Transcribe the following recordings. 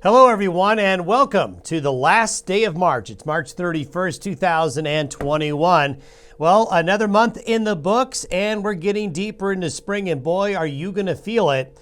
Hello, everyone, and welcome to the last day of March. It's March 31st, 2021. Well, another month in the books, and we're getting deeper into spring, and boy, are you going to feel it.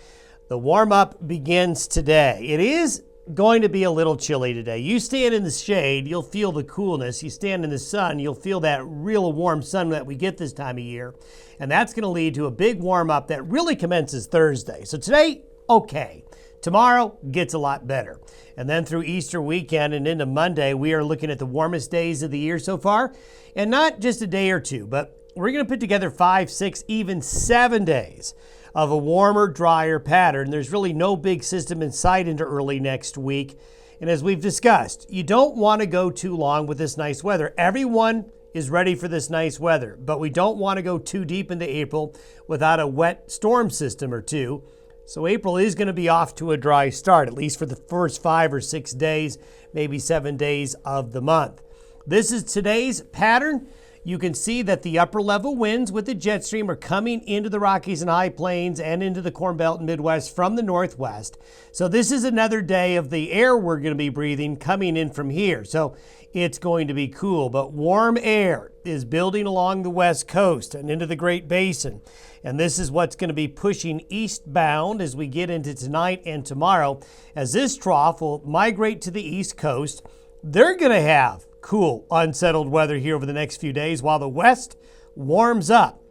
The warm-up begins today. It is going to be a little chilly today. You stand in the shade, you'll feel the coolness. You stand in the sun, you'll feel that real warm sun that we get this time of year, and that's going to lead to a big warm-up that really commences Thursday. So today, okay. Tomorrow gets a lot better. And then through Easter weekend and into Monday, we are looking at the warmest days of the year so far. And not just a day or two, but we're going to put together 5, 6, even 7 days of a warmer, drier pattern. There's really no big system in sight into early next week. And as we've discussed, you don't want to go too long with this nice weather. Everyone is ready for this nice weather, but we don't want to go too deep into April without a wet storm system or two. So April is going to be off to a dry start, at least for the first 5 or 6 days, maybe 7 days of the month. This is today's pattern. You can see that the upper level winds with the jet stream are coming into the Rockies and High Plains and into the Corn Belt and Midwest from the northwest. So this is another day of the air we're going to be breathing coming in from here. So it's going to be cool, but warm air is building along the west coast and into the Great Basin. And this is what's going to be pushing eastbound as we get into tonight and tomorrow. As this trough will migrate to the east coast, they're going to have cool, unsettled weather here over the next few days while the west warms up.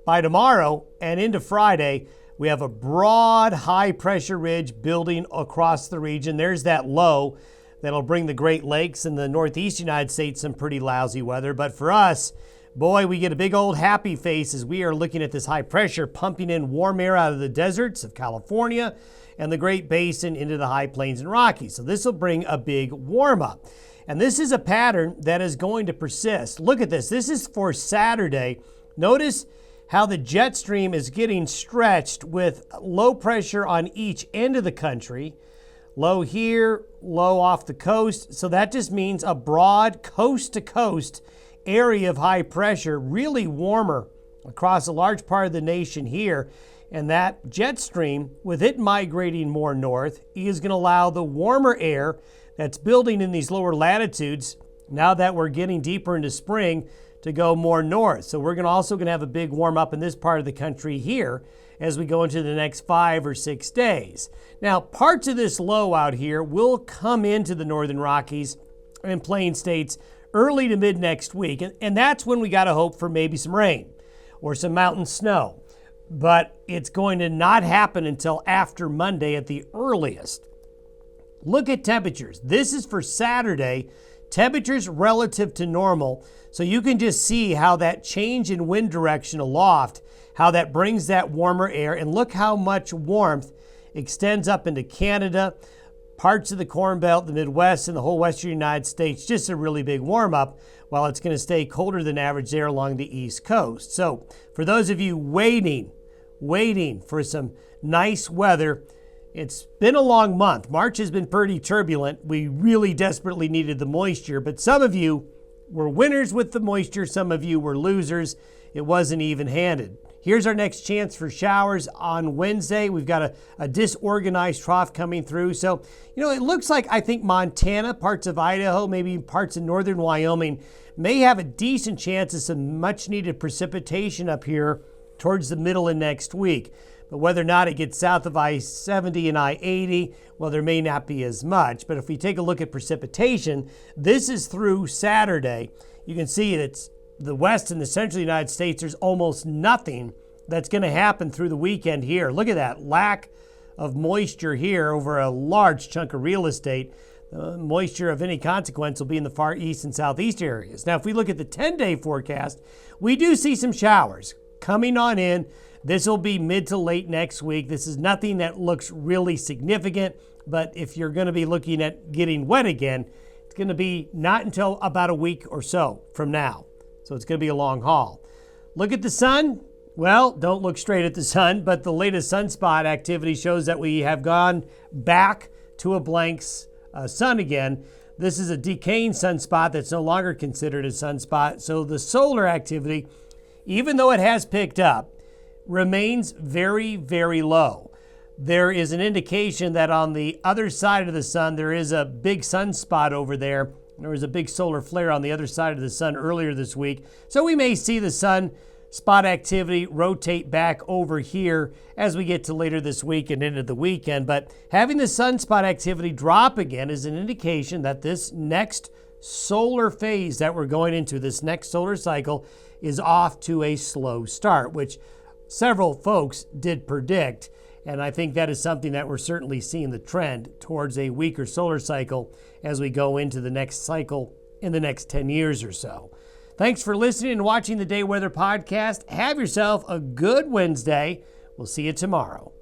By tomorrow and into Friday, we have a broad high-pressure ridge building across the region. There's that low that'll bring the Great Lakes and the northeast United States some pretty lousy weather. But for us, boy, we get a big old happy face as we are looking at this high pressure pumping in warm air out of the deserts of California and the Great Basin into the High Plains and Rockies. So this will bring a big warm up. And this is a pattern that is going to persist. Look at this. This is for Saturday. Notice how the jet stream is getting stretched with low pressure on each end of the country. Low here, low off the coast. So that just means a broad coast-to-coast area of high pressure, really warmer across a large part of the nation here. And that jet stream, with it migrating more north, is going to allow the warmer air that's building in these lower latitudes, now that we're getting deeper into spring, to go more north. So we're also going to have a big warm up in this part of the country here as we go into the next 5 or 6 days. Now, parts of this low out here will come into the northern Rockies and Plain States early to mid next week, and that's when we got to hope for maybe some rain or some mountain snow. But it's going to not happen until after Monday at the earliest. Look at temperatures. This is for Saturday. Temperatures relative to normal. So you can just see how that change in wind direction aloft, how that brings that warmer air. And look how much warmth extends up into Canada, parts of the Corn Belt, the Midwest, and the whole western United States. Just a really big warm up, while it's going to stay colder than average there along the East Coast. So for those of you waiting for some nice weather, it's been a long month. March has been pretty turbulent. We really desperately needed the moisture, but some of you were winners with the moisture. Some of you were losers. It wasn't even-handed. Here's our next chance for showers on Wednesday. We've got a disorganized trough coming through. So, it looks like, I think, Montana, parts of Idaho, maybe parts of northern Wyoming may have a decent chance of some much-needed precipitation up here towards the middle of next week. But whether or not it gets south of I-70 and I-80, well, there may not be as much. But if we take a look at precipitation, this is through Saturday. You can see it's the west and the central United States. There's almost nothing that's going to happen through the weekend here. Look at that lack of moisture here over a large chunk of real estate. Moisture of any consequence will be in the far east and southeast areas. Now, if we look at the 10-day forecast, we do see some showers coming on in. This will be mid to late next week. This is nothing that looks really significant, but if you're going to be looking at getting wet again, it's going to be not until about a week or so from now. So it's going to be a long haul. Look at the sun. Well, don't look straight at the sun, but the latest sunspot activity shows that we have gone back to a blank sun again. This is a decaying sunspot that's no longer considered a sunspot. So the solar activity, even though it has picked up, remains very, very low. there is an indication that on the other side of the sun, there is a big sunspot over there. There was a big solar flare on the other side of the sun earlier this week. So we may see the sunspot activity rotate back over here as we get to later this week and into the weekend. But having the sunspot activity drop again is an indication that this next solar phase that we're going into, this next solar cycle, is off to a slow start, which several folks did predict. And I think that is something that we're certainly seeing the trend towards a weaker solar cycle as we go into the next cycle in the next 10 years or so. Thanks for listening and watching the Day Weather Podcast. Have yourself a good Wednesday. We'll see you tomorrow.